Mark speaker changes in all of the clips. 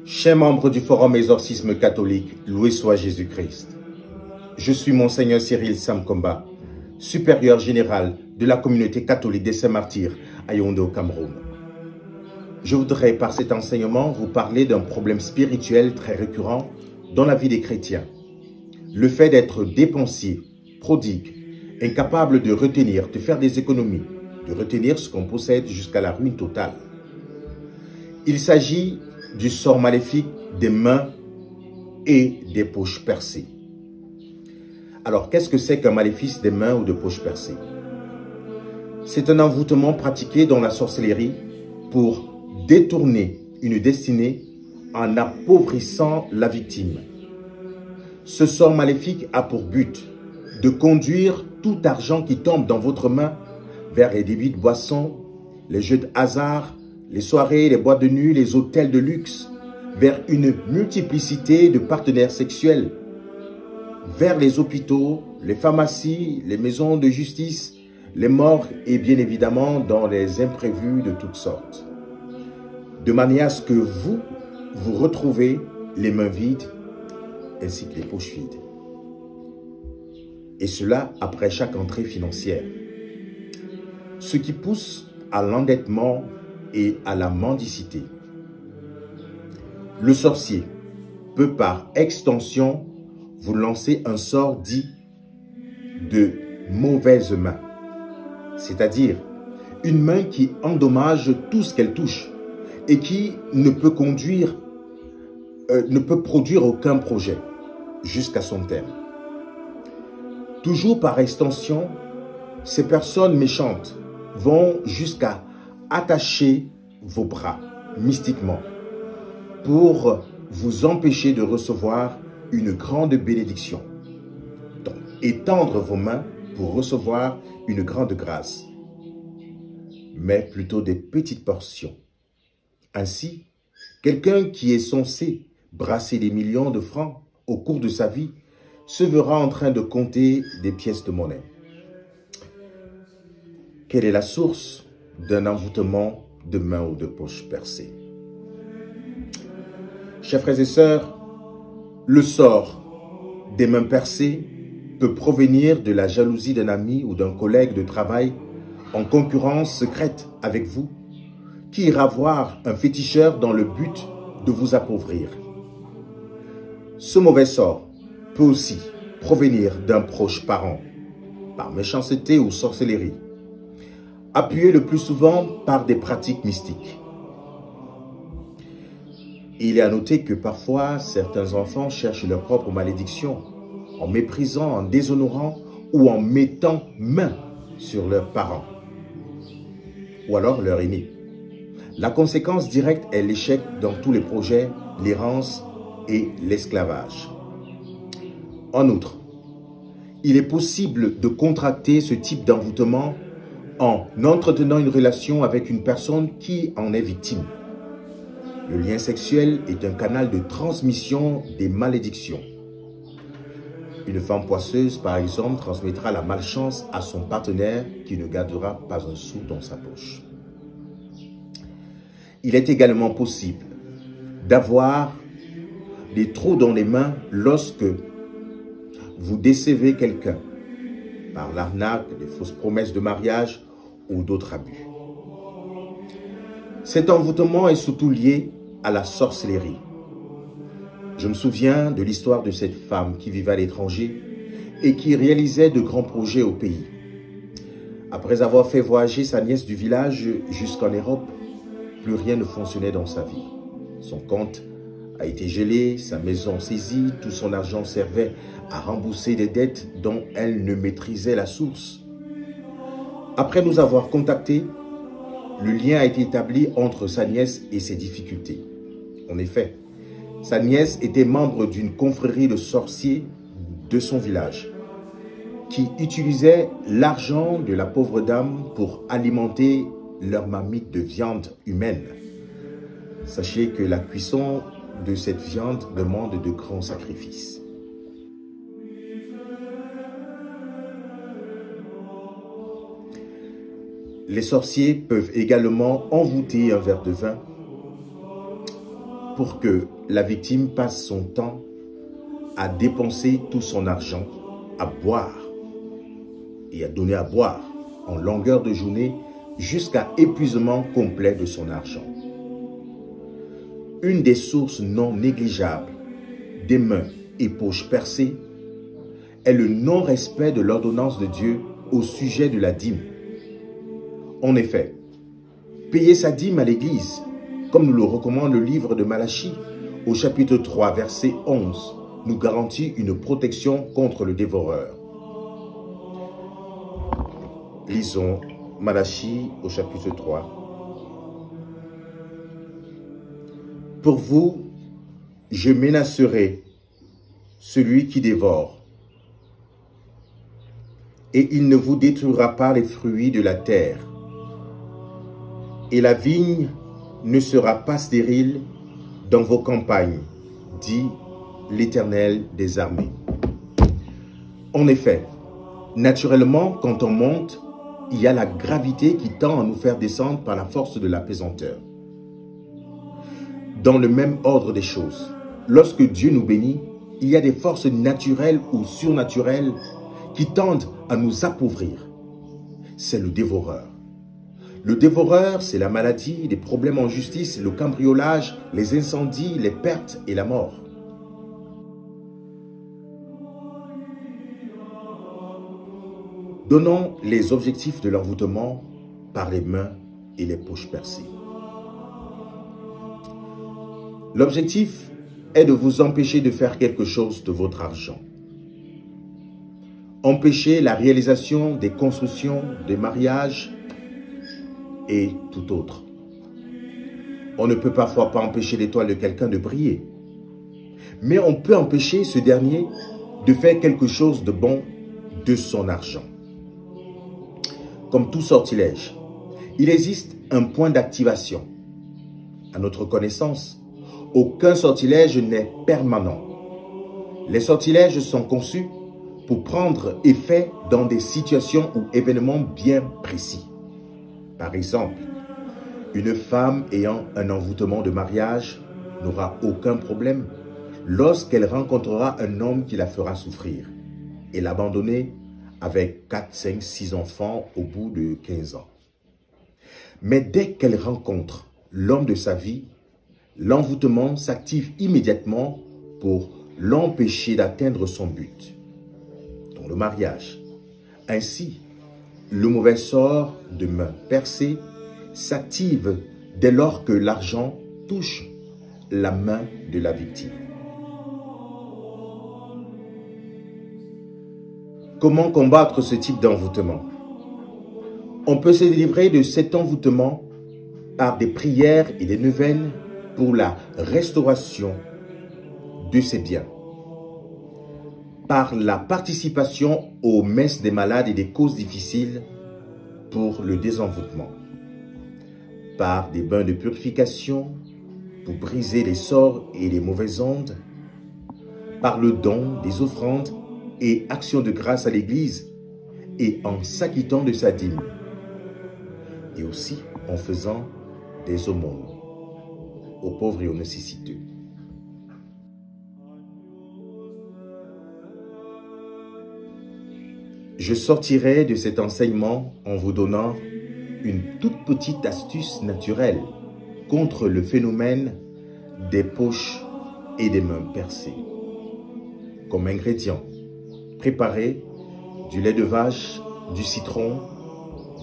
Speaker 1: Chers membres du Forum Exorcisme catholique, loué soit Jésus-Christ. Je suis Monseigneur Cyril Samkomba, supérieur général de la communauté catholique des Saints-Martyrs à Yaoundé au Cameroun. Je voudrais par cet enseignement vous parler d'un problème spirituel très récurrent dans la vie des chrétiens. Le fait d'être dépensier, prodigue, incapable de retenir, de faire des économies, de retenir ce qu'on possède jusqu'à la ruine totale. Il s'agit du sort maléfique des mains et des poches percées. Alors, qu'est-ce que c'est qu'un maléfice des mains ou de poches percées? C'est un envoûtement pratiqué dans la sorcellerie pour détourner une destinée en appauvrissant la victime. Ce sort maléfique a pour but de conduire tout argent qui tombe dans votre main vers les débits de boissons, les jeux de hasard, les soirées, les boîtes de nuit, les hôtels de luxe, vers une multiplicité de partenaires sexuels, vers les hôpitaux, les pharmacies, les maisons de justice, les morgues et bien évidemment dans les imprévus de toutes sortes. De manière à ce que vous retrouvez les mains vides ainsi que les poches vides. Et cela après chaque entrée financière. Ce qui pousse à l'endettement et à la mendicité. Le sorcier peut par extension vous lancer un sort dit de mauvaise main, c'est-à-dire une main qui endommage tout ce qu'elle touche et qui ne peut produire aucun projet jusqu'à son terme. Toujours par extension, ces personnes méchantes vont jusqu'à attacher vos bras mystiquement pour vous empêcher de recevoir une grande bénédiction. Donc, étendre vos mains pour recevoir une grande grâce, mais plutôt des petites portions. Ainsi, quelqu'un qui est censé brasser des millions de francs au cours de sa vie se verra en train de compter des pièces de monnaie. Quelle est la source d'un envoûtement de mains ou de poches percées? Chers frères et sœurs, le sort des mains percées peut provenir de la jalousie d'un ami ou d'un collègue de travail en concurrence secrète avec vous, qui ira voir un féticheur dans le but de vous appauvrir. Ce mauvais sort peut aussi provenir d'un proche parent, par méchanceté ou sorcellerie, appuyé le plus souvent par des pratiques mystiques. Il est à noter que parfois, certains enfants cherchent leur propre malédiction en méprisant, en déshonorant ou en mettant main sur leurs parents ou alors leur aîné. La conséquence directe est l'échec dans tous les projets, l'errance et l'esclavage. En outre, il est possible de contracter ce type d'envoûtement en entretenant une relation avec une personne qui en est victime. Le lien sexuel est un canal de transmission des malédictions. Une femme poisseuse, par exemple, transmettra la malchance à son partenaire qui ne gardera pas un sou dans sa poche. Il est également possible d'avoir des trous dans les mains lorsque vous décevez quelqu'un par l'arnaque, des fausses promesses de mariage ou d'autres abus. Cet envoûtement est surtout lié à la sorcellerie. Je me souviens de l'histoire de cette femme qui vivait à l'étranger et qui réalisait de grands projets au pays. Après avoir fait voyager sa nièce du village jusqu'en Europe, plus rien ne fonctionnait dans sa vie. Son compte a été gelé, sa maison saisie, tout son argent servait à rembourser des dettes dont elle ne maîtrisait la source. Après nous avoir contactés, le lien a été établi entre sa nièce et ses difficultés. En effet, sa nièce était membre d'une confrérie de sorciers de son village qui utilisait l'argent de la pauvre dame pour alimenter leur marmite de viande humaine. Sachez que la cuisson de cette viande demande de grands sacrifices. Les sorciers peuvent également envoûter un verre de vin pour que la victime passe son temps à dépenser tout son argent, à boire et à donner à boire en longueur de journée jusqu'à épuisement complet de son argent. Une des sources non négligeables des mains et poches percées est le non-respect de l'ordonnance de Dieu au sujet de la dîme. En effet, payer sa dîme à l'Église, comme nous le recommande le livre de Malachie, au chapitre 3, verset 11, nous garantit une protection contre le dévoreur. Lisons Malachie au chapitre 3. Pour vous, je menacerai celui qui dévore, et il ne vous détruira pas les fruits de la terre, et la vigne ne sera pas stérile dans vos campagnes, dit l'Éternel des armées. En effet, naturellement, quand on monte, il y a la gravité qui tend à nous faire descendre par la force de la pesanteur. Dans le même ordre des choses, lorsque Dieu nous bénit, il y a des forces naturelles ou surnaturelles qui tendent à nous appauvrir. C'est le dévoreur. Le dévoreur, c'est la maladie, les problèmes en justice, le cambriolage, les incendies, les pertes et la mort. Donnons les objectifs de l'envoûtement par les mains et les poches percées. L'objectif est de vous empêcher de faire quelque chose de votre argent. Empêcher la réalisation des constructions, des mariages et tout autre. On ne peut parfois pas empêcher l'étoile de quelqu'un de briller, mais on peut empêcher ce dernier de faire quelque chose de bon de son argent. Comme tout sortilège, il existe un point d'activation. À notre connaissance, aucun sortilège n'est permanent. Les sortilèges sont conçus pour prendre effet dans des situations ou événements bien précis. Par exemple, une femme ayant un envoûtement de mariage n'aura aucun problème lorsqu'elle rencontrera un homme qui la fera souffrir et l'abandonner avec 4, 5, 6 enfants au bout de 15 ans. Mais dès qu'elle rencontre l'homme de sa vie, l'envoûtement s'active immédiatement pour l'empêcher d'atteindre son but, dans le mariage. Ainsi, le mauvais sort de main percée s'active dès lors que l'argent touche la main de la victime. Comment combattre ce type d'envoûtement? On peut se délivrer de cet envoûtement par des prières et des neuvaines pour la restauration de ses biens, par la participation aux messes des malades et des causes difficiles pour le désenvoûtement, par des bains de purification pour briser les sorts et les mauvaises ondes, par le don des offrandes et actions de grâce à l'Église et en s'acquittant de sa dîme, et aussi en faisant des aumônes aux pauvres et aux nécessiteux. Je sortirai de cet enseignement en vous donnant une toute petite astuce naturelle contre le phénomène des poches et des mains percées. Comme ingrédients, préparez du lait de vache, du citron,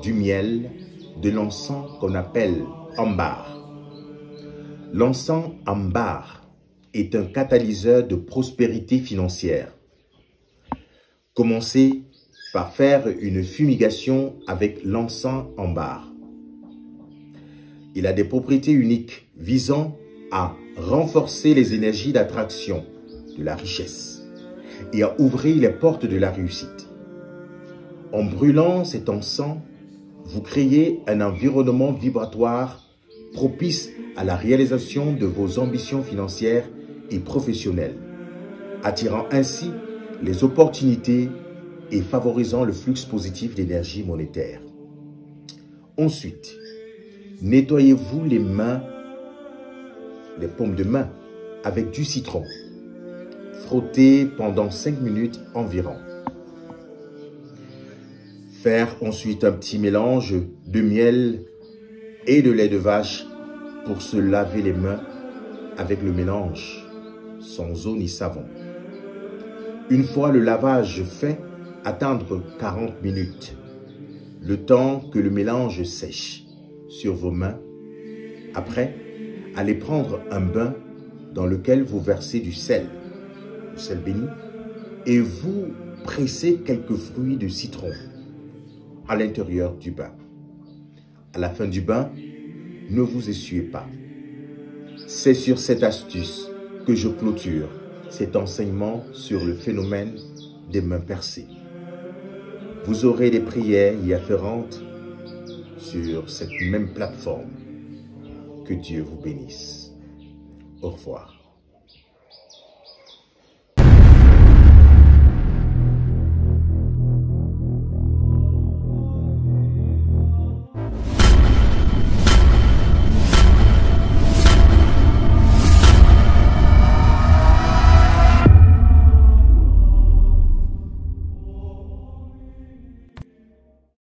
Speaker 1: du miel, de l'encens qu'on appelle ambar. L'encens ambar est un catalyseur de prospérité financière. Commencez par faire une fumigation avec l'encens ambar. Il a des propriétés uniques visant à renforcer les énergies d'attraction de la richesse et à ouvrir les portes de la réussite. En brûlant cet encens, vous créez un environnement vibratoire propice à la réalisation de vos ambitions financières et professionnelles, attirant ainsi les opportunités et favorisant le flux positif d'énergie monétaire. Ensuite, nettoyez-vous les mains les paumes de main avec du citron. Frotter pendant 5 minutes environ. Faire ensuite un petit mélange de miel et de lait de vache pour se laver les mains avec le mélange, sans eau ni savon. Une fois le lavage fait, attendre 40 minutes, le temps que le mélange sèche sur vos mains. Après, allez prendre un bain dans lequel vous versez du sel béni, et vous pressez quelques fruits de citron à l'intérieur du bain. À la fin du bain, ne vous essuyez pas. C'est sur cette astuce que je clôture cet enseignement sur le phénomène des mains percées. Vous aurez des prières y afférentes sur cette même plateforme. Que Dieu vous bénisse. Au revoir.